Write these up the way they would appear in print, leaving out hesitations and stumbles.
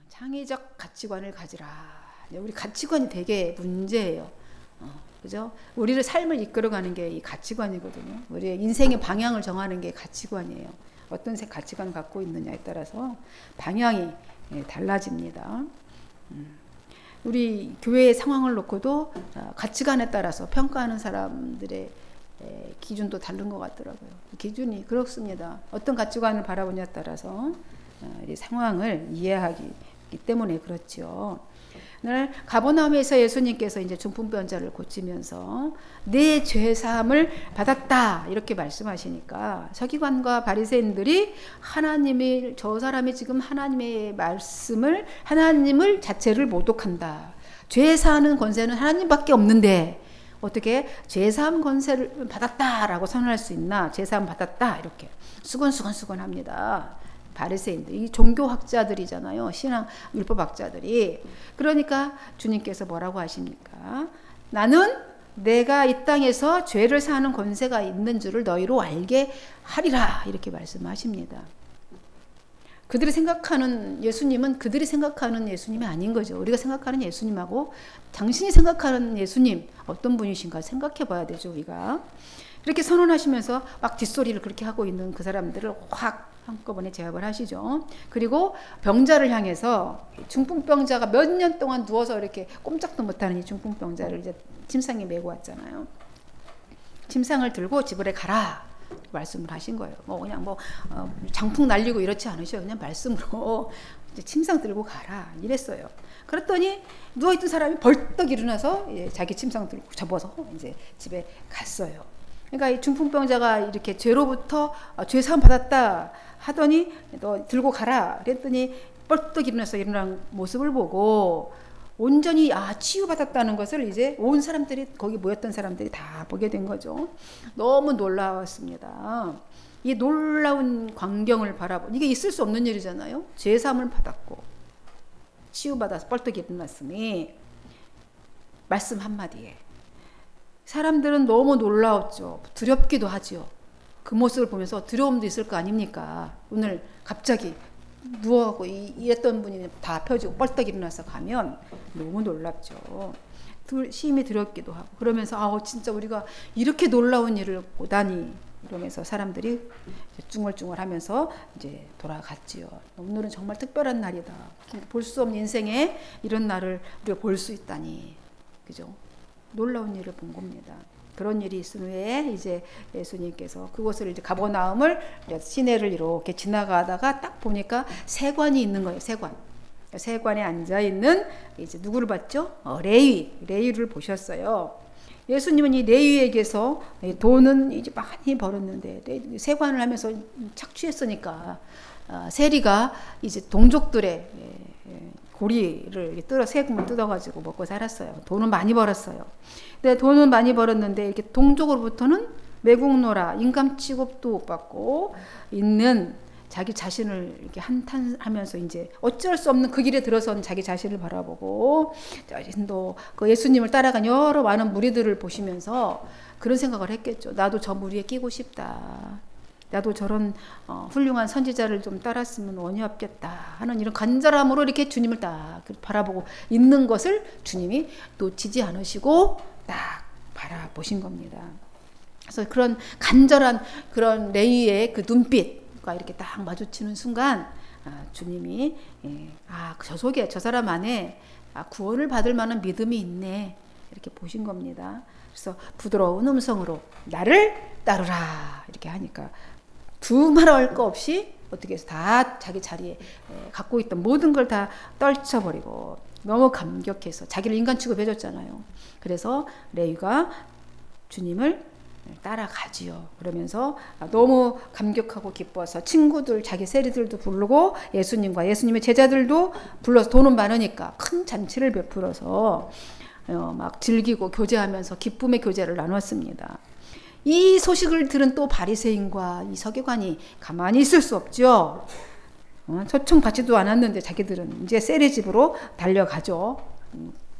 창의적 가치관을 가지라. 우리 가치관이 되게 문제예요. 그죠? 우리를 삶을 이끌어가는 게 이 가치관이거든요. 우리의 인생의 방향을 정하는 게 가치관이에요. 어떤 가치관을 갖고 있느냐에 따라서 방향이 달라집니다. 우리 교회의 상황을 놓고도 가치관에 따라서 평가하는 사람들의 기준도 다른 것 같더라고요. 기준이 그렇습니다. 어떤 가치관을 바라보냐에 따라서 이 상황을 이해하기 때문에 그렇죠. 오늘 가버나움에서 예수님께서 이제 중풍병자를 고치면서 내 죄 사함을 받았다 이렇게 말씀하시니까 서기관과 바리새인들이 하나님이 저 사람이 지금 하나님의 말씀을 하나님을 자체를 모독한다. 죄 사하는 권세는 하나님밖에 없는데 어떻게 죄 사함 권세를 받았다라고 선언할 수 있나? 죄 사함 받았다 이렇게 수근수근합니다. 바리새인들, 이 종교학자들이잖아요. 신앙 율법학자들이. 그러니까 주님께서 뭐라고 하십니까? 나는 내가 이 땅에서 죄를 사하는 권세가 있는 줄을 너희로 알게 하리라 이렇게 말씀하십니다. 그들이 생각하는 예수님은 그들이 생각하는 예수님이 아닌 거죠. 우리가 생각하는 예수님하고 당신이 생각하는 예수님 어떤 분이신가 생각해 봐야 되죠. 우리가 이렇게 선언하시면서 막 뒷소리를 그렇게 하고 있는 그 사람들을 확 한꺼번에 제압을 하시죠. 그리고 병자를 향해서 중풍병자가 몇 년 동안 누워서 이렇게 꼼짝도 못하는 이 중풍병자를 이제 침상에 메고 왔잖아요. 침상을 들고 집으로 가라 말씀을 하신 거예요. 뭐 그냥 장풍 날리고 이렇지 않으셔요. 그냥 말씀으로 이제 침상 들고 가라 이랬어요. 그랬더니 누워있던 사람이 벌떡 일어나서 자기 침상 들고 접어서 이제 집에 갔어요. 그러니까 이 중풍병자가 이렇게 죄로부터 죄 사함 받았다 하더니 너 들고 가라 그랬더니 벌떡 일어나서 일어난 모습을 보고 온전히 치유받았다는 것을 이제 온 사람들이 거기 모였던 사람들이 다 보게 된 거죠. 너무 놀라웠습니다. 이 놀라운 광경을 이게 있을 수 없는 일이잖아요. 죄 사함을 받았고 치유받아서 벌떡 일어났으니 말씀 한마디에 사람들은 너무 놀라웠죠. 두렵기도 하죠. 그 모습을 보면서 두려움도 있을 거 아닙니까? 오늘 갑자기 누워하고 이랬던 분이 다 펴지고 벌떡 일어나서 가면 너무 놀랍죠. 심히 두렵기도 하고 그러면서 진짜 우리가 이렇게 놀라운 일을 보다니 이러면서 사람들이 쭝얼쭝얼하면서 이제 돌아갔지요. 오늘은 정말 특별한 날이다. 볼 수 없는 인생에 이런 날을 우리가 볼 수 있다니, 그죠? 놀라운 일을 본 겁니다. 그런 일이 있은 후에 이제 예수님께서 그곳을 이제 가버나움을 시내를 이렇게 지나가다가 딱 보니까 세관이 있는 거예요. 세관에 앉아 있는 이제 누구를 봤죠? 레위를 보셨어요. 예수님은 이 레위에게서 돈은 이제 많이 벌었는데 세관을 하면서 착취했으니까 세리가 이제 동족들의 고리를 세금을 뜯어가지고 먹고 살았어요. 돈은 많이 벌었어요. 근데 돈은 많이 벌었는데 이렇게 동족으로부터는 매국노라 인감 취급도 못 받고 있는 자기 자신을 이렇게 한탄하면서 이제 어쩔 수 없는 그 길에 들어선 자기 자신을 바라보고 자신도 그 예수님을 따라간 여러 많은 무리들을 보시면서 그런 생각을 했겠죠. 나도 저 무리에 끼고 싶다. 나도 저런 훌륭한 선지자를 좀 따랐으면 원이 없겠다 하는 이런 간절함으로 이렇게 주님을 딱 바라보고 있는 것을 주님이 놓치지 않으시고 딱 바라보신 겁니다. 그래서 그런 간절한 그런 레위의 그 눈빛과 이렇게 딱 마주치는 순간 주님이 저 속에 저 사람 안에 구원을 받을 만한 믿음이 있네 이렇게 보신 겁니다. 그래서 부드러운 음성으로 나를 따르라 이렇게 하니까 두말할 거 없이 어떻게 해서 다 자기 자리에 갖고 있던 모든 걸 다 떨쳐버리고 너무 감격해서 자기를 인간 취급해줬잖아요. 그래서 레위가 주님을 따라가지요. 그러면서 너무 감격하고 기뻐서 친구들 자기 세리들도 부르고 예수님의 제자들도 불러서 돈은 많으니까 큰 잔치를 베풀어서 막 즐기고 교제하면서 기쁨의 교제를 나눴습니다. 이 소식을 들은 또 바리새인과 이 서기관이 가만히 있을 수 없죠. 초청 받지도 않았는데 자기들은 이제 세리 집으로 달려가죠.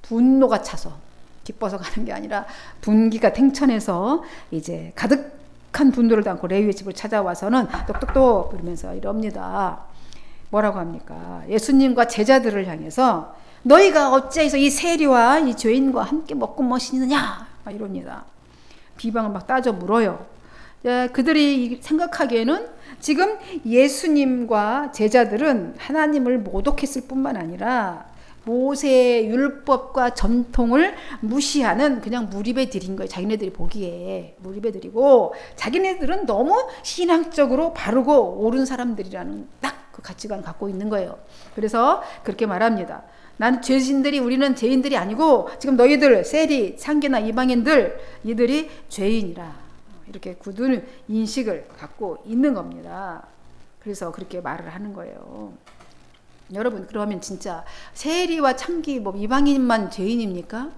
분노가 차서 기뻐서 가는 게 아니라 분기가 탱천해서 이제 가득한 분노를 담고 레위의 집을 찾아와서는 똑똑똑 그러면서 이럽니다. 뭐라고 합니까? 예수님과 제자들을 향해서 너희가 어찌해서 이 세리와 이 죄인과 함께 먹고 마시느냐 막 이럽니다. 비방을 막 따져 물어요. 그들이 생각하기에는 지금 예수님과 제자들은 하나님을 모독했을 뿐만 아니라 모세의 율법과 전통을 무시하는 그냥 무리배 들인 거예요. 자기네들이 보기에 무리배 들이고, 자기네들은 너무 신앙적으로 바르고 옳은 사람들이라는 딱 그 가치관을 갖고 있는 거예요. 그래서 그렇게 말합니다. 나는 우리는 죄인들이 아니고 지금 너희들 세리, 창기나 이방인들 이들이 죄인이라, 이렇게 굳은 인식을 갖고 있는 겁니다. 그래서 그렇게 말을 하는 거예요. 여러분, 그러면 진짜 세리와 창기 뭐 이방인만 죄인입니까?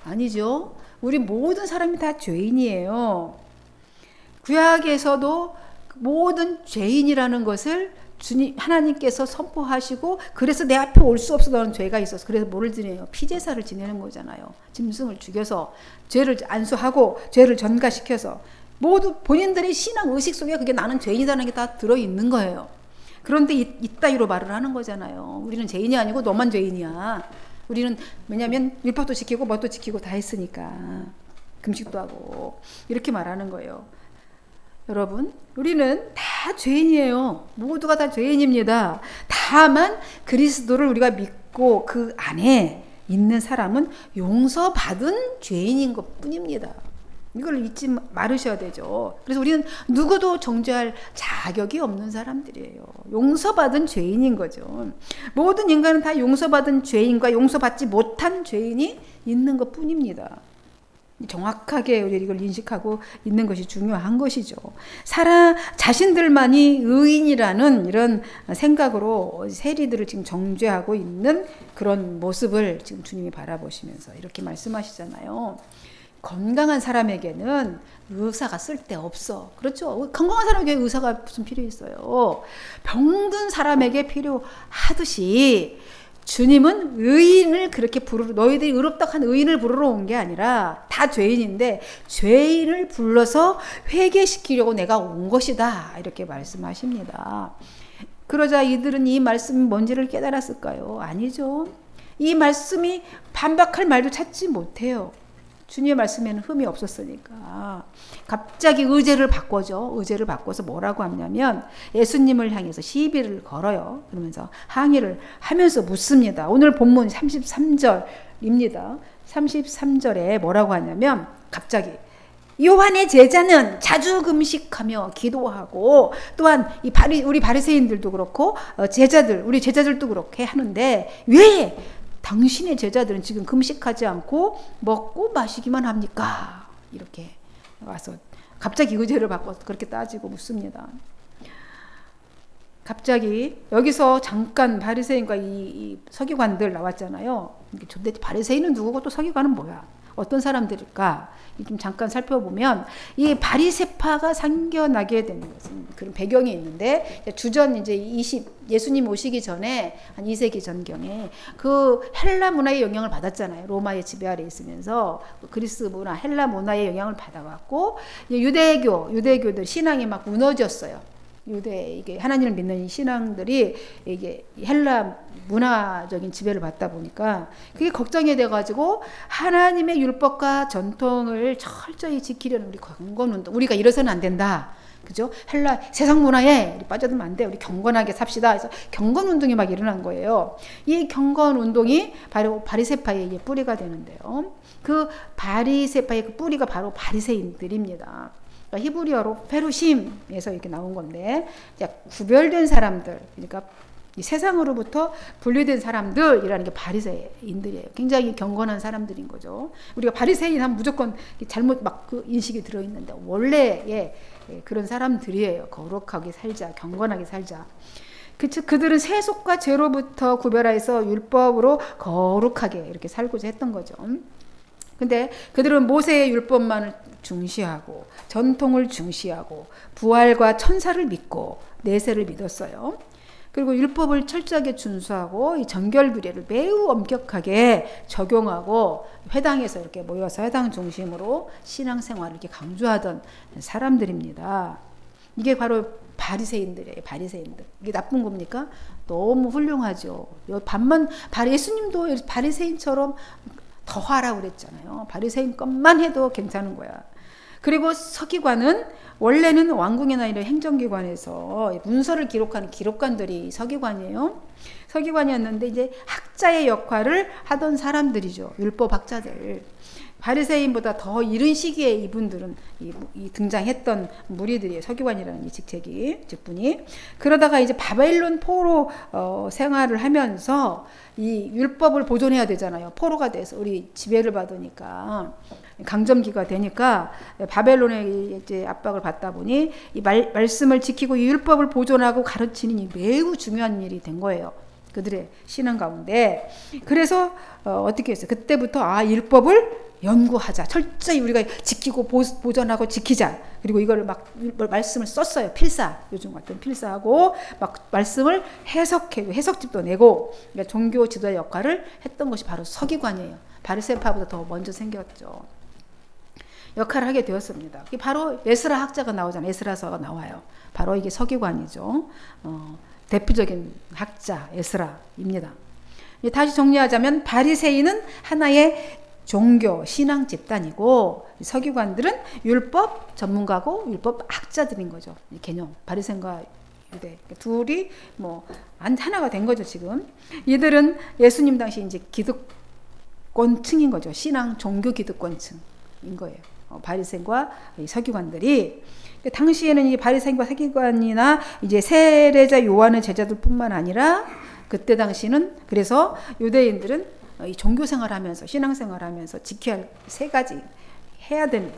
아니죠. 우리 모든 사람이 다 죄인이에요. 구약에서도 모든 죄인이라는 것을 하나님께서 선포하시고, 그래서 내 앞에 올 수 없어 너는 죄가 있어서, 그래서 뭐를 지내요? 피제사를 지내는 거잖아요. 짐승을 죽여서 죄를 안수하고 죄를 전가시켜서, 모두 본인들의 신앙 의식 속에 그게 나는 죄인이라는 게 다 들어있는 거예요. 그런데 이따위로 말을 하는 거잖아요. 우리는 죄인이 아니고 너만 죄인이야. 우리는 왜냐면 율법도 지키고 뭣도 지키고 다 했으니까, 금식도 하고, 이렇게 말하는 거예요. 여러분, 우리는 다 죄인이에요. 모두가 다 죄인입니다. 다만 그리스도를 우리가 믿고 그 안에 있는 사람은 용서받은 죄인인 것 뿐입니다. 이걸 잊지 말으셔야 되죠. 그래서 우리는 누구도 정죄할 자격이 없는 사람들이에요. 용서받은 죄인인 거죠. 모든 인간은 다 용서받은 죄인과 용서받지 못한 죄인이 있는 것 뿐입니다. 정확하게 우리 이걸 인식하고 있는 것이 중요한 것이죠. 자신들만이 의인이라는 이런 생각으로 세리들을 지금 정죄하고 있는 그런 모습을 지금 주님이 바라보시면서 이렇게 말씀하시잖아요. 건강한 사람에게는 의사가 쓸데없어. 그렇죠? 건강한 사람에게 의사가 무슨 필요 있어요? 병든 사람에게 필요하듯이 주님은 의인을 그렇게 너희들이 의롭다 한 의인을 부르러 온 게 아니라 다 죄인인데 죄인을 불러서 회개시키려고 내가 온 것이다, 이렇게 말씀하십니다. 그러자 이들은 이 말씀이 뭔지를 깨달았을까요? 아니죠. 이 말씀이 반박할 말도 찾지 못해요. 주님의 말씀에는 흠이 없었으니까. 갑자기 의제를 바꿔죠. 의제를 바꿔서 뭐라고 하냐면 예수님을 향해서 시비를 걸어요. 그러면서 항의를 하면서 묻습니다. 오늘 본문 33절입니다. 33절에 뭐라고 하냐면 갑자기 요한의 제자는 자주 금식하며 기도하고, 또한 우리 바리새인들도 그렇고 우리 제자들도 그렇게 하는데 왜 당신의 제자들은 지금 금식하지 않고 먹고 마시기만 합니까? 이렇게 와서 갑자기 의제를 바꿔서 그렇게 따지고 묻습니다. 갑자기 여기서 잠깐 바리새인과 이 서기관들 나왔잖아요. 근데 바리새인은 누구고 또 서기관은 뭐야? 어떤 사람들일까? 좀 잠깐 살펴보면 이 바리새파가 생겨나게 되는 것은 그런 배경이 있는데, 주전 이제 예수님 오시기 전에 한 2세기 전경에 그 헬라 문화의 영향을 받았잖아요. 로마의 지배 아래 있으면서 그리스 문화, 헬라 문화의 영향을 받아왔고, 유대교들 신앙이 막 무너졌어요. 이게 하나님을 믿는 신앙들이 이게 헬라 문화적인 지배를 받다 보니까 그게 걱정이 돼가지고 하나님의 율법과 전통을 철저히 지키려는 우리 경건운동, 우리가 이래서는 안 된다, 그죠? 헬라 세상 문화에 빠져들면 안 돼, 우리 경건하게 삽시다. 그래서 경건운동이 막 일어난 거예요. 이 경건운동이 바로 바리새파의 뿌리가 되는데요. 그 바리새파의 그 뿌리가 바로 바리새인들입니다. 히브리어로 페루심에서 이렇게 나온 건데, 구별된 사람들, 그러니까 이 세상으로부터 분리된 사람들이라는 게 바리새인들이에요. 굉장히 경건한 사람들인 거죠. 우리가 바리새인 하면 무조건 잘못 막 그 인식이 들어있는데 원래 그런 사람들이에요. 거룩하게 살자, 경건하게 살자. 그들은 세속과 죄로부터 구별해서 율법으로 거룩하게 이렇게 살고자 했던 거죠. 근데 그들은 모세의 율법만을 중시하고 전통을 중시하고 부활과 천사를 믿고 내세를 믿었어요. 그리고 율법을 철저하게 준수하고 이 정결규례를 매우 엄격하게 적용하고 회당에서 이렇게 모여서 회당 중심으로 신앙생활을 이렇게 강조하던 사람들입니다. 이게 바로 바리새인들이에요. 바리새인들. 이게 나쁜 겁니까? 너무 훌륭하죠. 반만 예수님도 바리새인처럼 더 하라고 그랬잖아요. 바리새인 것만 해도 괜찮은 거야. 그리고 서기관은 원래는 왕궁이나 이런 행정기관에서 문서를 기록하는 기록관들이 서기관이에요. 서기관이었는데 이제 학자의 역할을 하던 사람들이죠. 율법 학자들. 바리새인보다 더 이른 시기에 이분들은 이 등장했던 무리들이에요. 서기관이라는 이 직분이. 그러다가 이제 바벨론 포로 생활을 하면서 이 율법을 보존해야 되잖아요. 포로가 돼서 우리 지배를 받으니까 강점기가 되니까 바벨론의 이제 압박을 받다 보니 이 말씀을 지키고 이 율법을 보존하고 가르치는 이 매우 중요한 일이 된 거예요. 그들의 신앙 가운데. 그래서 어떻게 했어요? 그때부터 율법을 연구하자. 철저히 우리가 지키고 보존하고 지키자. 그리고 이걸 막 말씀을 썼어요. 필사. 요즘 같은 필사하고 막 말씀을 해석하고 해석집도 내고 그러니까 종교 지도의 역할을 했던 것이 바로 서기관이에요. 바리새파보다 더 먼저 생겼죠. 역할을 하게 되었습니다. 바로 에스라 학자가 나오잖아요. 에스라서가 나와요. 바로 이게 서기관이죠. 대표적인 학자 에스라입니다. 다시 정리하자면 바리새인은 하나의 종교 신앙 집단이고 서기관들은 율법 전문가고 율법 학자들인 거죠. 이 개념 바리새인과 유대 둘이 뭐 하나가 된 거죠. 지금 이들은 예수님 당시 이제 기득권층인 거죠. 신앙 종교 기득권층인 거예요. 바리새인과 서기관들이 당시에는 이 바리새인과 서기관이나 이제 세례자 요한의 제자들뿐만 아니라 그때 당시는 그래서 유대인들은 이 종교 생활하면서 신앙 생활하면서 지켜야 할 세 가지 해야 되는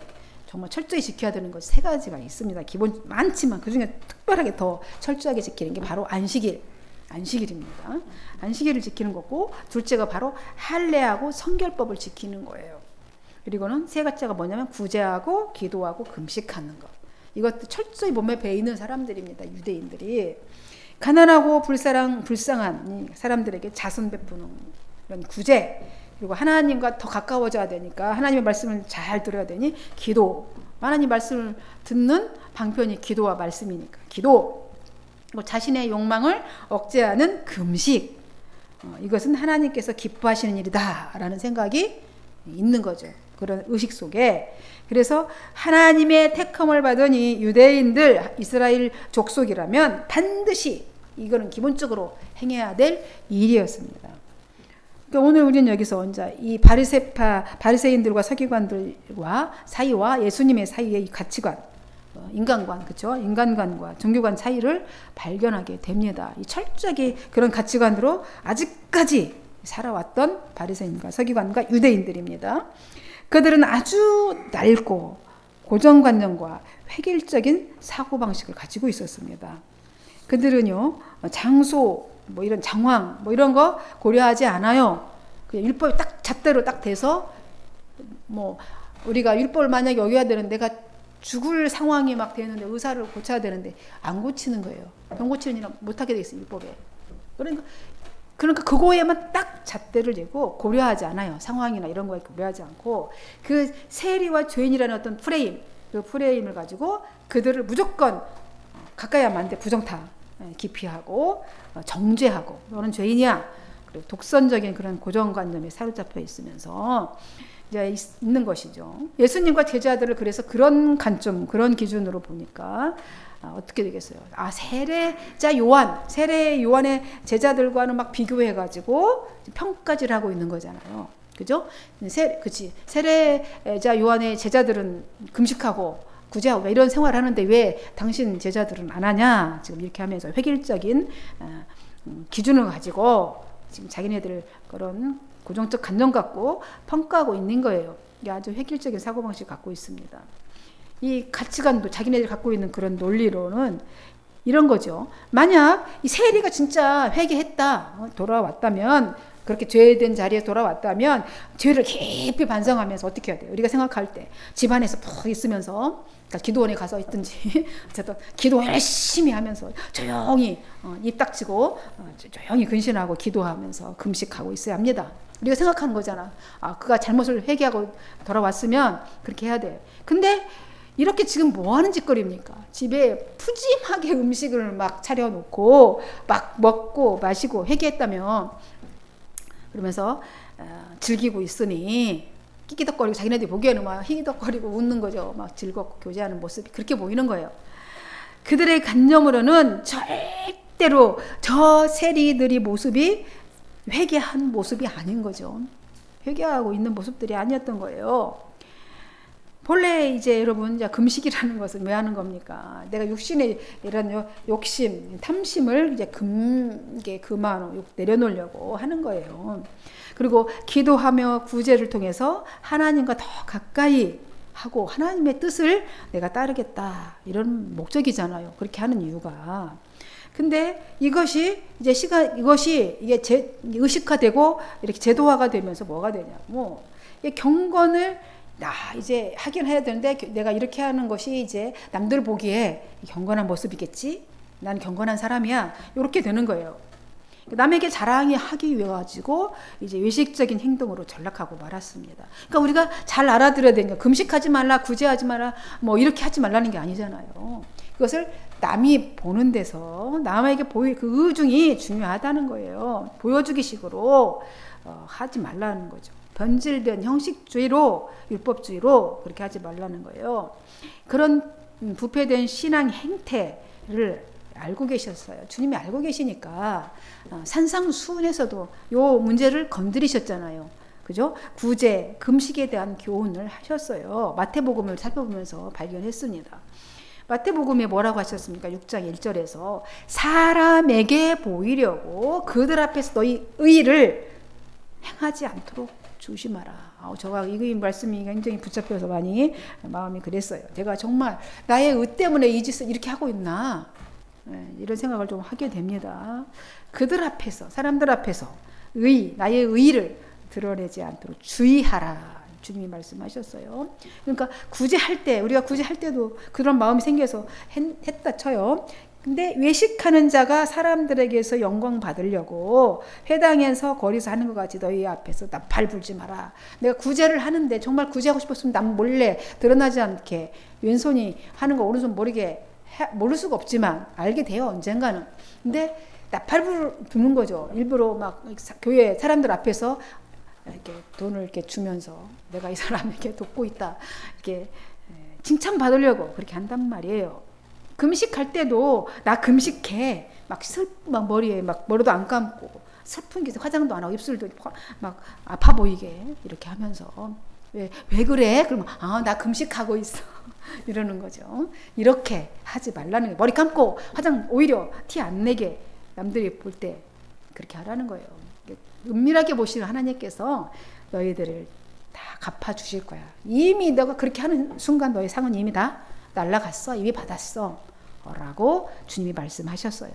정말 철저히 지켜야 되는 것이 세 가지가 있습니다. 기본 많지만 그중에 특별하게 더 철저하게 지키는 게 바로 안식일입니다. 안식일을 지키는 거고 둘째가 바로 할례하고 성결법을 지키는 거예요. 그리고는 세 가지가 뭐냐면 구제하고 기도하고 금식하는 것. 이것도 철저히 몸에 배이는 사람들입니다. 유대인들이 가난하고 불쌍한 사람들에게 자선 베푸는 이런 구제, 그리고 하나님과 더 가까워져야 되니까 하나님의 말씀을 잘 들어야 되니 기도. 하나님 말씀을 듣는 방편이 기도와 말씀이니까 기도. 자신의 욕망을 억제하는 금식. 이것은 하나님께서 기뻐하시는 일이다라는 생각이 있는 거죠. 그런 의식 속에. 그래서 하나님의 택함을 받은 이 유대인들 이스라엘 족속이라면 반드시 이거는 기본적으로 행해야 될 일이었습니다. 그러니까 오늘 우리는 여기서 이제 이 바리새인들과 서기관들과 사이와 예수님의 사이의 이 가치관, 인간관, 그렇죠? 인간관과 종교관 차이를 발견하게 됩니다. 이 철저하게 그런 가치관으로 아직까지 살아왔던 바리새인과 서기관과 유대인들입니다. 그들은 아주 낡고 고정관념과 획일적인 사고방식을 가지고 있었습니다. 그들은요, 장소, 이런 정황, 이런 거 고려하지 않아요. 그냥 율법이 딱 잣대로 딱 돼서, 우리가 율법을 만약에 어겨야 되는데, 내가 죽을 상황이 막 되는데, 의사를 고쳐야 되는데, 안 고치는 거예요. 병 고치는 일은 못하게 돼 있어요, 율법에. 그러니까 그거에만 딱 잣대를 내고 고려하지 않아요. 상황이나 이런 거에 고려하지 않고, 그 세리와 죄인이라는 어떤 프레임, 그 프레임을 가지고 그들을 무조건 가까이 하면 안 돼. 부정타. 기피하고 정죄하고 너는 죄인이야. 그리고 독선적인 그런 고정관념에 사로잡혀 있으면서 이제 있는 것이죠. 예수님과 제자들을 그래서 그런 관점, 그런 기준으로 보니까 어떻게 되겠어요? 세례자 요한의 제자들과는 막 비교해가지고 평가질 하고 있는 거잖아요. 그죠? 세례자 요한의 제자들은 금식하고 구제하고 이런 생활을 하는데 왜 당신 제자들은 안 하냐? 지금 이렇게 하면서 획일적인 기준을 가지고 지금 자기네들 그런 고정적 관념 갖고 평가하고 있는 거예요. 이게 아주 획일적인 사고방식을 갖고 있습니다. 이 가치관도 자기네들이 갖고 있는 그런 논리로는 이런 거죠. 만약 이 세리가 진짜 회개했다, 돌아왔다면, 그렇게 죄된 자리에 돌아왔다면 죄를 깊이 반성하면서 어떻게 해야 돼요? 우리가 생각할 때 집안에서 푹 있으면서, 그러니까 기도원에 가서 있든지 어쨌든 기도 열심히 하면서 조용히 입 닥치고 조용히 근신하고 기도하면서 금식하고 있어야 합니다. 우리가 생각하는 거잖아. 그가 잘못을 회개하고 돌아왔으면 그렇게 해야 돼요. 근데 이렇게 지금 뭐 하는 짓거리입니까? 집에 푸짐하게 음식을 막 차려놓고 막 먹고 마시고 회개했다며 그러면서 즐기고 있으니 끼끼덕거리고 자기네들이 보기에는 막 희덕거리고 웃는 거죠. 막 즐겁고 교제하는 모습이 그렇게 보이는 거예요. 그들의 관념으로는 절대로 저 세리들이 모습이 회개한 모습이 아닌 거죠. 회개하고 있는 모습들이 아니었던 거예요. 본래 이제 여러분 이제 금식이라는 것은 왜 하는 겁니까? 내가 육신의 이런 욕심, 탐심을 이제 금하고 내려놓으려고 하는 거예요. 그리고 기도하며 구제를 통해서 하나님과 더 가까이 하고 하나님의 뜻을 내가 따르겠다 이런 목적이잖아요. 그렇게 하는 이유가. 근데 이것이 이제 이것이 이게 의식화되고 이렇게 제도화가 되면서 뭐가 되냐고 경건을 이제 하긴 해야 되는데 내가 이렇게 하는 것이 이제 남들 보기에 경건한 모습이겠지? 난 경건한 사람이야. 이렇게 되는 거예요. 남에게 자랑이 하기 위해 가지고 이제 외식적인 행동으로 전락하고 말았습니다. 그러니까 우리가 잘 알아들어야 되는 게 금식하지 말라, 구제하지 마라, 뭐 이렇게 하지 말라는 게 아니잖아요. 그것을 남이 보는 데서 남에게 그 의중이 중요하다는 거예요. 보여주기식으로 하지 말라는 거죠. 변질된 형식주의로 율법주의로 그렇게 하지 말라는 거예요. 그런 부패된 신앙 행태를 알고 계셨어요. 주님이 알고 계시니까 산상수훈에서도 요 문제를 건드리셨잖아요. 그죠? 구제, 금식에 대한 교훈을 하셨어요. 마태복음을 살펴보면서 발견했습니다. 마태복음에 뭐라고 하셨습니까? 6장 1절에서 사람에게 보이려고 그들 앞에서 너희 의를 행하지 않도록 조심하라. 제가 이 말씀이 굉장히 붙잡혀서 많이 마음이 그랬어요. 제가 정말 나의 의 때문에 이 짓을 이렇게 하고 있나 이런 생각을 좀 하게 됩니다. 그들 앞에서 사람들 앞에서 나의 의를 드러내지 않도록 주의하라. 주님이 말씀하셨어요. 그러니까 구제할 때 우리가 구제할 때도 그런 마음이 생겨서 했다 쳐요. 근데 외식하는 자가 사람들에게서 영광 받으려고 회당에서 거리에서 하는 것 같이 너희 앞에서 나팔 불지 마라. 내가 구제를 하는데 정말 구제하고 싶었으면 남 몰래 드러나지 않게 왼손이 하는 거 오른손 모르게 모를 수가 없지만 알게 돼요 언젠가는. 근데 나팔 부는 거죠. 일부러 막 교회 사람들 앞에서 이렇게 돈을 이렇게 주면서 내가 이 사람에게 돕고 있다 이렇게 칭찬 받으려고 그렇게 한단 말이에요. 금식할 때도 나 금식해 막 머리에 막 머리도 안 감고 슬픈 게 화장도 안 하고 입술도 막 아파 보이게 이렇게 하면서 왜 그래? 그러면 나 금식하고 있어 이러는 거죠. 이렇게 하지 말라는 거예요. 머리 감고 화장 오히려 티 안 내게 남들이 볼 때 그렇게 하라는 거예요. 은밀하게 보시는 하나님께서 너희들을 다 갚아주실 거야. 이미 너가 그렇게 하는 순간 너의 상은 이미 다 날라갔어. 이미 받았어. 라고 주님이 말씀하셨어요.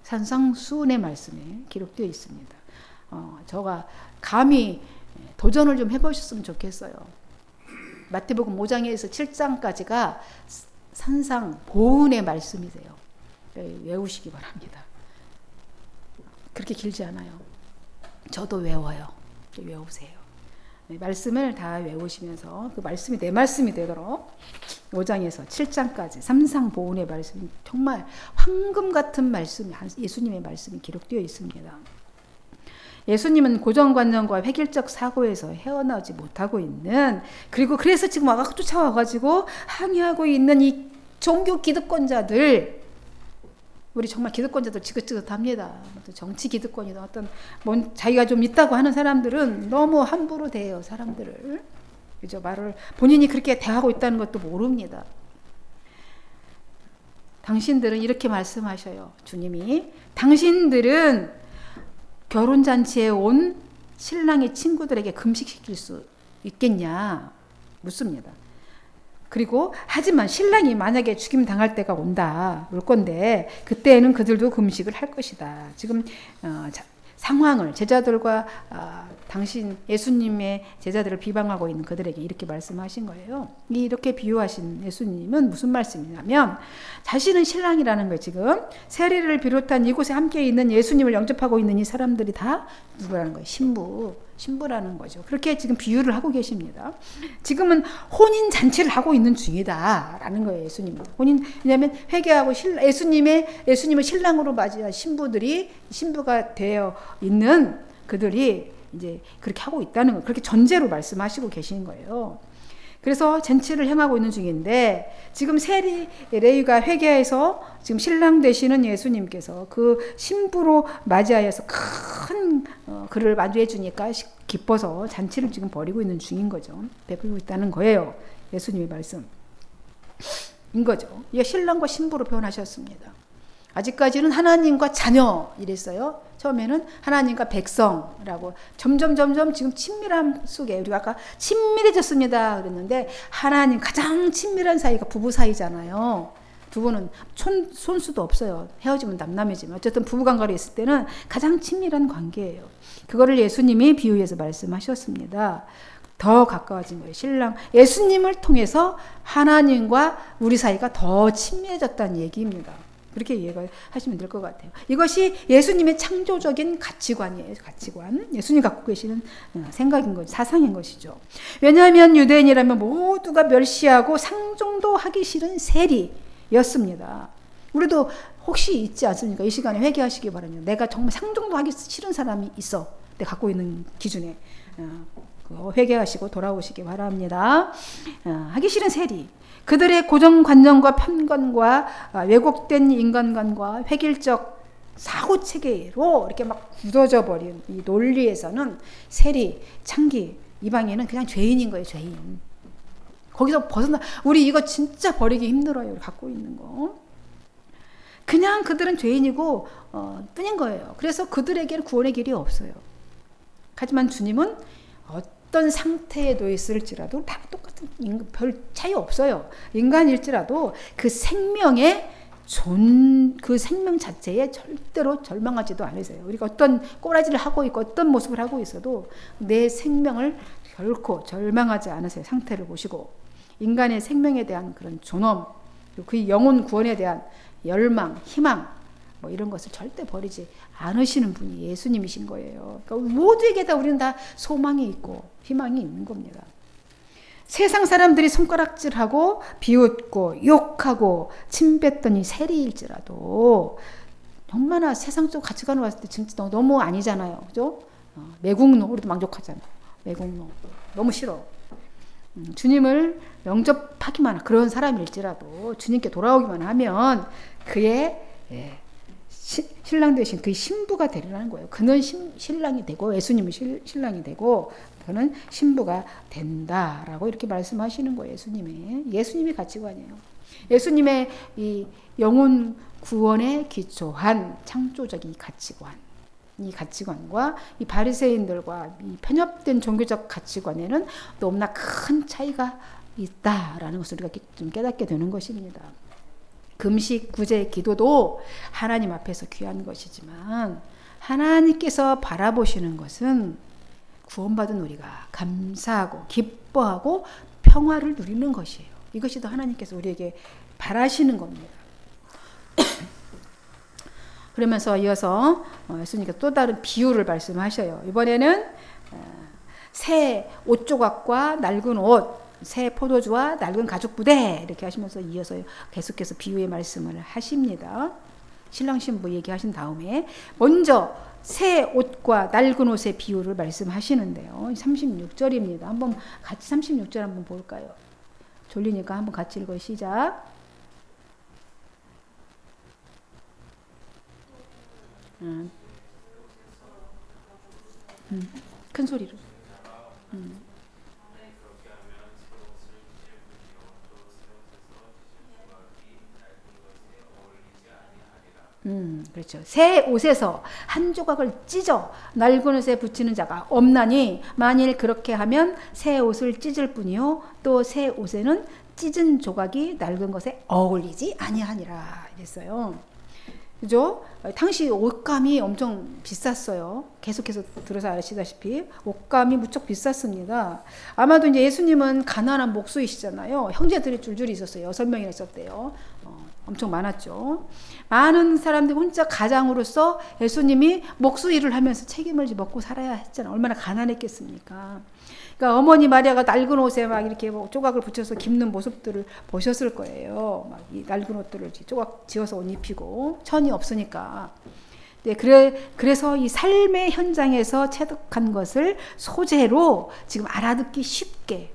산상수훈의 말씀에 기록되어 있습니다. 저가 감히 도전을 좀 해보셨으면 좋겠어요. 마태복음 5장에서 7장까지가 산상보훈의 말씀이세요. 외우시기 바랍니다. 그렇게 길지 않아요. 저도 외워요. 외우세요. 말씀을 다 외우시면서 그 말씀이 내 말씀이 되도록 5장에서 7장까지 삼상보훈의 말씀이 정말 황금 같은 말씀이 예수님의 말씀이 기록되어 있습니다. 예수님은 고정관념과 획일적 사고에서 헤어나오지 못하고 있는 그리고 그래서 지금 와갖고 쫓아와가지고 항의하고 있는 이 종교 기득권자들 우리 정말 기득권자들 지긋지긋합니다. 정치 기득권이다 어떤 자기가 좀 있다고 하는 사람들은 너무 함부로 대해요 사람들을. 그죠? 말을 본인이 그렇게 대하고 있다는 것도 모릅니다. 당신들은 이렇게 말씀하셔요. 주님이 당신들은 결혼잔치에 온 신랑의 친구들에게 금식시킬 수 있겠냐 묻습니다. 그리고 하지만 신랑이 만약에 죽임 당할 때가 올 건데 그때는 그들도 금식을 할 것이다. 지금 상황을 제자들과 당신 예수님의 제자들을 비방하고 있는 그들에게 이렇게 말씀하신 거예요. 이렇게 비유하신 예수님은 무슨 말씀이냐면 자신은 신랑이라는 거예요. 지금 세례를 비롯한 이곳에 함께 있는 예수님을 영접하고 있는 이 사람들이 다 누구라는 거예요. 신부 신부라는 거죠. 그렇게 지금 비유를 하고 계십니다. 지금은 혼인 잔치를 하고 있는 중이다라는 거예요. 예수님은 왜냐하면 회개하고 예수님을 신랑으로 맞이한 신부가 되어 있는 그들이 이제 그렇게 하고 있다는 거, 그렇게 전제로 말씀하시고 계신 거예요. 그래서 잔치를 행하고 있는 중인데 지금 레위가 회개해서 지금 신랑 되시는 예수님께서 그 신부로 맞이하여서 큰 그를 마주해 주니까 기뻐서 잔치를 지금 벌이고 있는 중인 거죠. 베풀고 있다는 거예요. 예수님의 말씀인 거죠. 이게 신랑과 신부로 표현하셨습니다. 아직까지는 하나님과 자녀 이랬어요. 처음에는 하나님과 백성이라고 점점 지금 친밀함 속에 우리가 아까 친밀해졌습니다 그랬는데 하나님 가장 친밀한 사이가 부부 사이잖아요. 부부는 손수도 없어요. 헤어지면 남남이지만 어쨌든 부부관계로 있을 때는 가장 친밀한 관계예요. 그거를 예수님이 비유해서 말씀하셨습니다. 더 가까워진 거예요. 신랑 예수님을 통해서 하나님과 우리 사이가 더 친밀해졌다는 얘기입니다. 그렇게 이해가 하시면 될 것 같아요. 이것이 예수님의 창조적인 가치관이에요. 가치관. 예수님 갖고 계시는 생각인 것이죠. 사상인 것이죠. 왜냐하면 유대인이라면 모두가 멸시하고 상종도 하기 싫은 세리였습니다. 우리도 혹시 있지 않습니까? 이 시간에 회개하시기 바랍니다. 내가 정말 상종도 하기 싫은 사람이 있어. 내가 갖고 있는 기준에 회개하시고 돌아오시기 바랍니다. 하기 싫은 세리. 그들의 고정관념과 편견과 왜곡된 인간관과 획일적 사고체계로 이렇게 막 굳어져 버린 이 논리에서는 세리, 창기, 이방인은 그냥 죄인인 거예요. 죄인. 거기서 우리 이거 진짜 버리기 힘들어요. 우리 갖고 있는 거. 그냥 그들은 죄인이고 뿐인 거예요. 그래서 그들에게는 구원의 길이 없어요. 하지만 주님은 어떤 상태에 놓였을지라도 다 똑같은 별 차이 없어요. 인간일지라도 그 생명 자체에 절대로 절망하지도 않으세요. 우리가 어떤 꼬라지를 하고 있고 어떤 모습을 하고 있어도 내 생명을 결코 절망하지 않으세요. 상태를 보시고 인간의 생명에 대한 그런 존엄, 그 영혼 구원에 대한 열망, 희망 이런 것을 절대 버리지 않으시는 분이 예수님이신 거예요. 그러니까 모두에게 다 우리는 다 소망이 있고 희망이 있는 겁니다. 세상 사람들이 손가락질하고 비웃고 욕하고 침뱉더니 세리일지라도 얼마나 세상적 가치관을 봤을 때 진짜 너무 아니잖아요. 그죠? 매국노 우리도 만족하잖아요. 매국노 너무 싫어. 주님을 영접하기만 한 그런 사람일지라도 주님께 돌아오기만 하면 그의 신랑 되신 그 신부가 되리라는 거예요. 그는 신랑이 되고 예수님은 신랑이 되고 그는 신부가 된다라고 이렇게 말씀하시는 거예요. 예수님의 가치관이에요. 예수님의 이 영혼 구원에 기초한 창조적인 가치관, 이 가치관과 이 바리새인들과 이 편협된 종교적 가치관에는 너무나 큰 차이가 있다라는 것을 우리가 좀 깨닫게 되는 것입니다. 금식, 구제, 기도도 하나님 앞에서 귀한 것이지만 하나님께서 바라보시는 것은 구원받은 우리가 감사하고 기뻐하고 평화를 누리는 것이에요. 이것이 더 하나님께서 우리에게 바라시는 겁니다. 그러면서 이어서 예수님께서 또 다른 비유를 말씀하셔요. 이번에는 새 옷조각과 낡은 옷, 새 포도주와 낡은 가죽 부대 이렇게 하시면서 이어서 계속해서 비유의 말씀을 하십니다. 신랑 신부 얘기하신 다음에 먼저 새 옷과 낡은 옷의 비유를 말씀하시는데요. 36절입니다. 한번 같이 36절 한번 볼까요? 졸리니까 한번 같이 읽어요. 시작. 큰 소리로. 그렇죠. 새 옷에서 한 조각을 찢어 낡은 옷에 붙이는 자가 없나니 만일 그렇게 하면 새 옷을 찢을 뿐이요 또 새 옷에는 찢은 조각이 낡은 것에 어울리지 아니하니라 이랬어요. 그죠? 당시 옷감이 엄청 비쌌어요. 계속해서 들어서 아시다시피 옷감이 무척 비쌌습니다. 아마도 이제 예수님은 가난한 목수이시잖아요. 형제들이 줄줄이 있었어요. 6명이나 있었대요. 엄청 많았죠. 많은 사람들이 혼자 가장으로서 예수님이 목수일을 하면서 책임을 먹고 살아야 했잖아요. 얼마나 가난했겠습니까? 그러니까 어머니 마리아가 낡은 옷에 막 이렇게 뭐 조각을 붙여서 깁는 모습들을 보셨을 거예요. 막 이 낡은 옷들을 조각 지어서 옷 입히고 천이 없으니까. 네, 그래서 이 삶의 현장에서 체득한 것을 소재로 지금 알아듣기 쉽게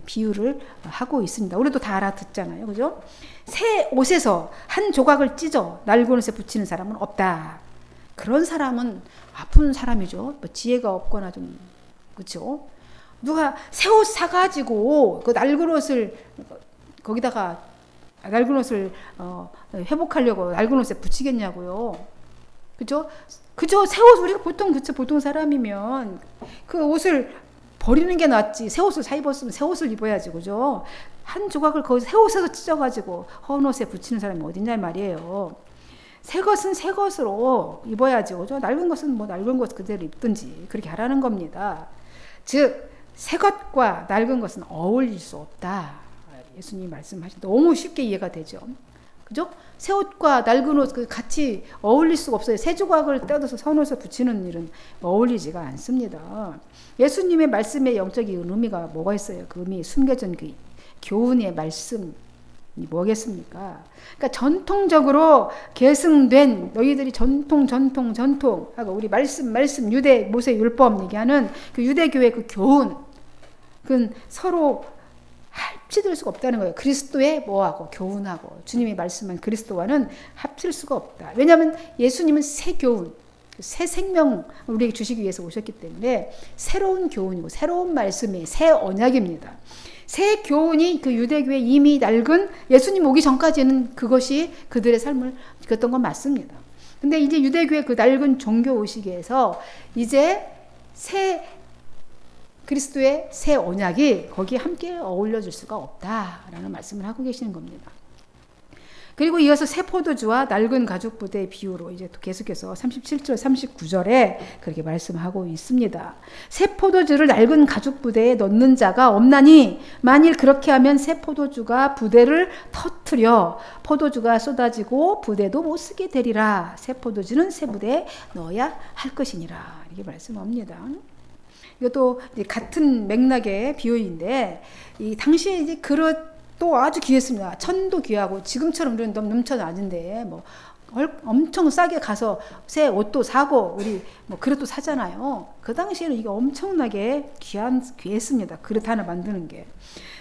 비유를 하고 있습니다. 우리도 다 알아듣잖아요. 그죠? 새 옷에서 한 조각을 찢어 낡은 옷에 붙이는 사람은 없다. 그런 사람은 아픈 사람이죠. 뭐 지혜가 없거나 좀, 그렇죠? 누가 새 옷 사가지고 그 낡은 옷을 거기다가 낡은 옷을 회복하려고 낡은 옷에 붙이겠냐고요. 그죠? 새 옷, 우리가 보통 사람이면 그 옷을 버리는 게 낫지. 새 옷을 사 입었으면 새 옷을 입어야지. 그죠? 한 조각을 거기서 새 옷에서 찢어가지고 헌 옷에 붙이는 사람이 어딨냐 말이에요. 새 것은 새 것으로 입어야죠. 그죠? 낡은 것은 뭐 낡은 것 그대로 입든지 그렇게 하라는 겁니다. 즉, 새 것과 낡은 것은 어울릴 수 없다. 예수님이 말씀하신 너무 쉽게 이해가 되죠. 그죠? 새 옷과 낡은 옷 같이 어울릴 수가 없어요. 새 조각을 떼어서 선 옷에 붙이는 일은 어울리지가 않습니다. 예수님의 말씀의 영적인 의미가 뭐가 있어요? 그 의미 숨겨진 그 교훈의 말씀이 뭐겠습니까? 그러니까 전통적으로 계승된 너희들이 전통 하고 우리 말씀 유대 모세 율법 얘기하는 그 유대교의 그 교훈, 그건 서로 합치될 수가 없다는 거예요. 그리스도의 뭐하고 교훈하고 주님이 말씀한 그리스도와는 합칠 수가 없다. 왜냐하면 예수님은 새 교훈, 새 생명 우리에게 주시기 위해서 오셨기 때문에 새로운 교훈이고 새로운 말씀이 새 언약입니다. 새 교훈이 그 유대교의 이미 낡은 예수님 오기 전까지는 그것이 그들의 삶을 지켰던 건 맞습니다. 근데 이제 유대교의 그 낡은 종교 의식에서 이제 그리스도의 새 언약이 거기에 함께 어울려질 수가 없다라는 말씀을 하고 계시는 겁니다. 그리고 이어서 새 포도주와 낡은 가죽 부대의 비유로 이제 또 계속해서 37절, 39절에 그렇게 말씀하고 있습니다. 새 포도주를 낡은 가죽 부대에 넣는 자가 없나니 만일 그렇게 하면 새 포도주가 부대를 터뜨려 포도주가 쏟아지고 부대도 못 쓰게 되리라. 새 포도주는 새 부대에 넣어야 할 것이니라. 이렇게 말씀합니다. 이것도 같은 맥락의 비유인데 이 당시에 이제 그릇도 아주 귀했습니다. 천도 귀하고 지금처럼 우리는 넘쳐나는데 뭐 엄청 싸게 가서 새 옷도 사고 우리 뭐 그릇도 사잖아요. 그 당시에는 이게 엄청나게 귀했습니다. 그릇 하나 만드는 게.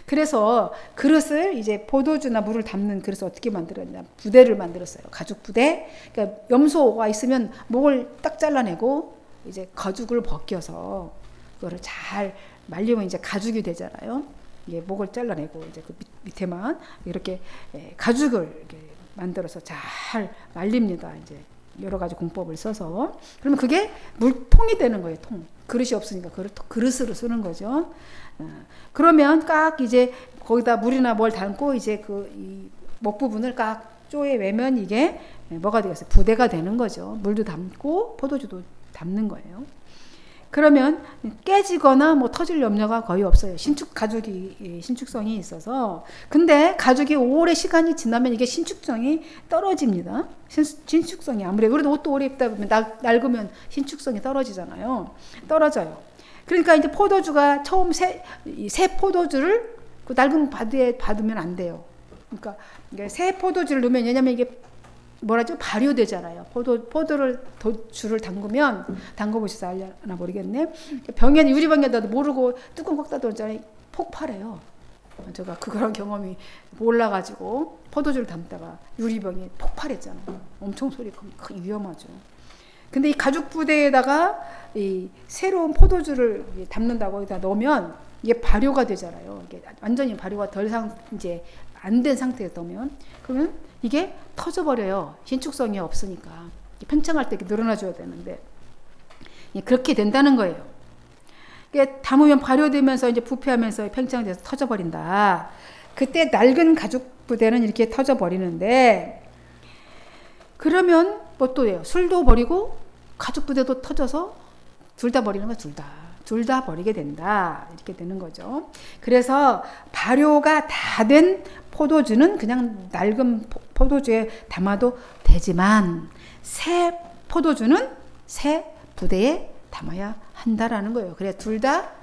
그래서 그릇을 이제 포도주나 물을 담는 그릇을 어떻게 만들었냐? 부대를 만들었어요. 가죽 부대. 그러니까 염소가 있으면 목을 딱 잘라내고 이제 가죽을 벗겨서 그거를 잘 말리면 이제 가죽이 되잖아요. 이게 목을 잘라내고 이제 그 밑에만 이렇게 가죽을 이렇게 만들어서 잘 말립니다. 이제 여러 가지 공법을 써서 그러면 그게 물통이 되는 거예요. 통. 그릇이 없으니까 그릇으로 쓰는 거죠. 그러면 깍 이제 거기다 물이나 뭘 담고 이제 이 목 부분을 깍 쪼에 매면 이게 뭐가 되겠어요? 부대가 되는 거죠. 물도 담고 포도주도 담는 거예요. 그러면 깨지거나 뭐 터질 염려가 거의 없어요. 가죽이 신축성이 있어서. 근데 가죽이 오래 시간이 지나면 이게 신축성이 떨어집니다. 신축성이 아무래도 그래도 옷도 오래 입다 보면 낡으면 신축성이 떨어지잖아요. 떨어져요. 그러니까 이제 포도주가 처음 새 포도주를 그 낡은 바디에 받으면 안 돼요. 그러니까 새 포도주를 넣으면 왜냐면 이게 뭐라죠? 발효되잖아요. 포도를 주를 담궈보셔서 알려나 모르겠네. 유리 병에다도 모르고 뚜껑 꽉 닫았잖아요. 폭발해요. 제가 그런 경험이 몰라가지고 포도주를 담다가 유리병이 폭발했잖아요. 엄청 소리가 위험하죠. 근데 이 가죽 부대에다가 이 새로운 포도주를 담는다고 여기다 넣으면 이게 발효가 되잖아요. 이게 완전히 발효가 더 이상 이제 안 된 상태에 넣으면 그러면 이게 터져버려요. 신축성이 없으니까. 팽창할 때 늘어나줘야 되는데 그렇게 된다는 거예요. 이게 담으면 발효되면서 이제 부패하면서 팽창돼서 터져버린다. 그때 낡은 가죽 부대는 이렇게 터져버리는데 그러면 뭐 또 해요? 술도 버리고 가죽 부대도 터져서 둘 다 버리는 거야. 둘 다. 둘 다 버리게 된다. 이렇게 되는 거죠. 그래서 발효가 다 된 포도주는 그냥 낡은 포도주에 담아도 되지만 새 포도주는 새 부대에 담아야 한다라는 거예요. 그래 둘 다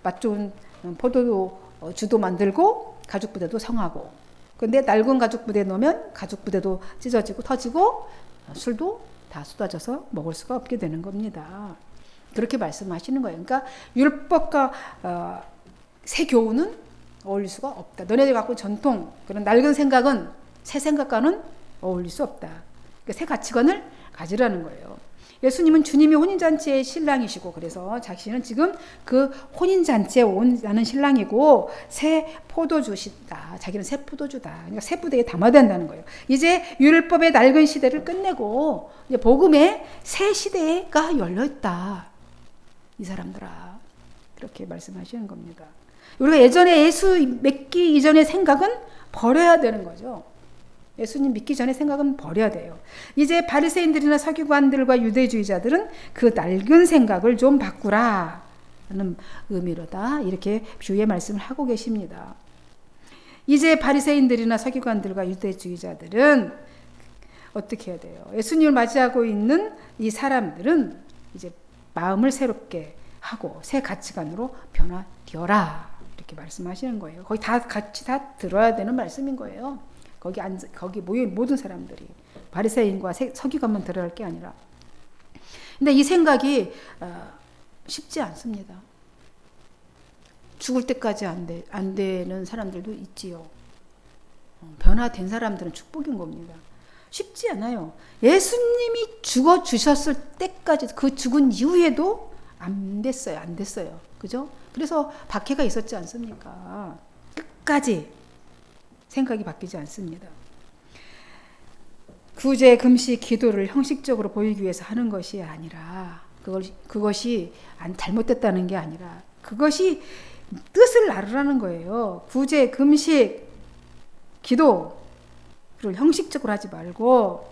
맛 좋은 포도주도 만들고 가죽 부대도 성하고. 근데 낡은 가죽 부대에 넣으면 가죽 부대도 찢어지고 터지고 술도 다 쏟아져서 먹을 수가 없게 되는 겁니다. 그렇게 말씀하시는 거예요. 그러니까 율법과 새 교훈은 어울릴 수가 없다. 너네들 갖고 전통 그런 낡은 생각은 새 생각과는 어울릴 수 없다. 그러니까 새 가치관을 가지라는 거예요. 예수님은 주님이 혼인잔치의 신랑이시고 그래서 자신은 지금 그 혼인잔치에 온다는 신랑이고 새 포도주시다. 자기는 새 포도주다. 그러니까 새 부대에 담아야 된다는 거예요. 이제 율법의 낡은 시대를 끝내고 이제 복음의 새 시대가 열려있다. 이 사람들아. 그렇게 말씀하시는 겁니다. 우리가 예전에 예수 믿기 이전의 생각은 버려야 되는 거죠. 예수님 믿기 전에 생각은 버려야 돼요. 이제 바리새인들이나 서기관들과 유대주의자들은 그 낡은 생각을 좀 바꾸라 하는 의미로다. 이렇게 비유의 말씀을 하고 계십니다. 이제 바리새인들이나 서기관들과 유대주의자들은 어떻게 해야 돼요? 예수님을 맞이하고 있는 이 사람들은 이제 마음을 새롭게 하고 새 가치관으로 변화되어라. 이렇게 말씀하시는 거예요. 거기 다 같이 다 들어야 되는 말씀인 거예요. 거기 모인 모든 사람들이 바리새인과 서기관만 들어야 할 게 아니라. 근데 이 생각이 쉽지 않습니다. 죽을 때까지 안 되는 사람들도 있지요. 변화된 사람들은 축복인 겁니다. 쉽지 않아요. 예수님이 죽어 주셨을 때까지 그 죽은 이후에도 안 됐어요. 그죠? 그래서 박해가 있었지 않습니까? 끝까지 생각이 바뀌지 않습니다. 구제, 금식, 기도를 형식적으로 보이기 위해서 하는 것이 아니라 그것이 잘못됐다는 게 아니라 그것이 뜻을 나누라는 거예요. 구제, 금식, 기도를 형식적으로 하지 말고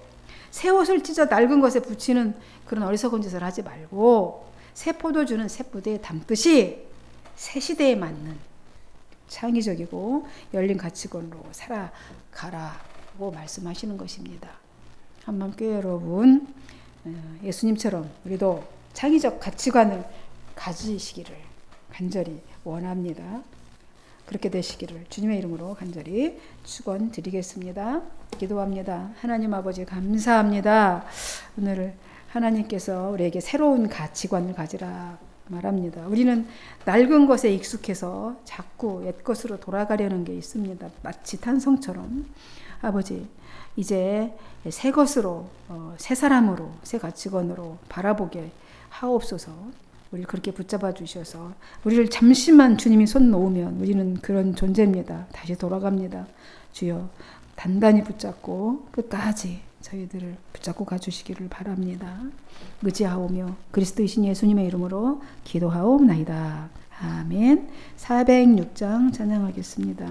새 옷을 찢어 낡은 것에 붙이는 그런 어리석은 짓을 하지 말고 새 포도주는 새 부대에 담듯이 새 시대에 맞는 창의적이고 열린 가치관으로 살아가라고 말씀하시는 것입니다. 한밤교회 여러분, 예수님처럼 우리도 창의적 가치관을 가지시기를 간절히 원합니다. 그렇게 되시기를 주님의 이름으로 간절히 축원드리겠습니다. 기도합니다. 하나님 아버지 감사합니다. 오늘 하나님께서 우리에게 새로운 가치관을 가지라 말합니다. 우리는 낡은 것에 익숙해서 자꾸 옛 것으로 돌아가려는 게 있습니다. 마치 탄성처럼. 아버지, 이제 새 것으로, 새 사람으로, 새 가치관으로 바라보게 하옵소서. 우리를 그렇게 붙잡아 주셔서 우리를 잠시만 주님이 손 놓으면 우리는 그런 존재입니다. 다시 돌아갑니다. 주여 단단히 붙잡고 끝까지 저희들을 붙잡고 가주시기를 바랍니다. 의지하오며 그리스도이신 예수님의 이름으로 기도하옵나이다. 아멘. 406장 찬양하겠습니다.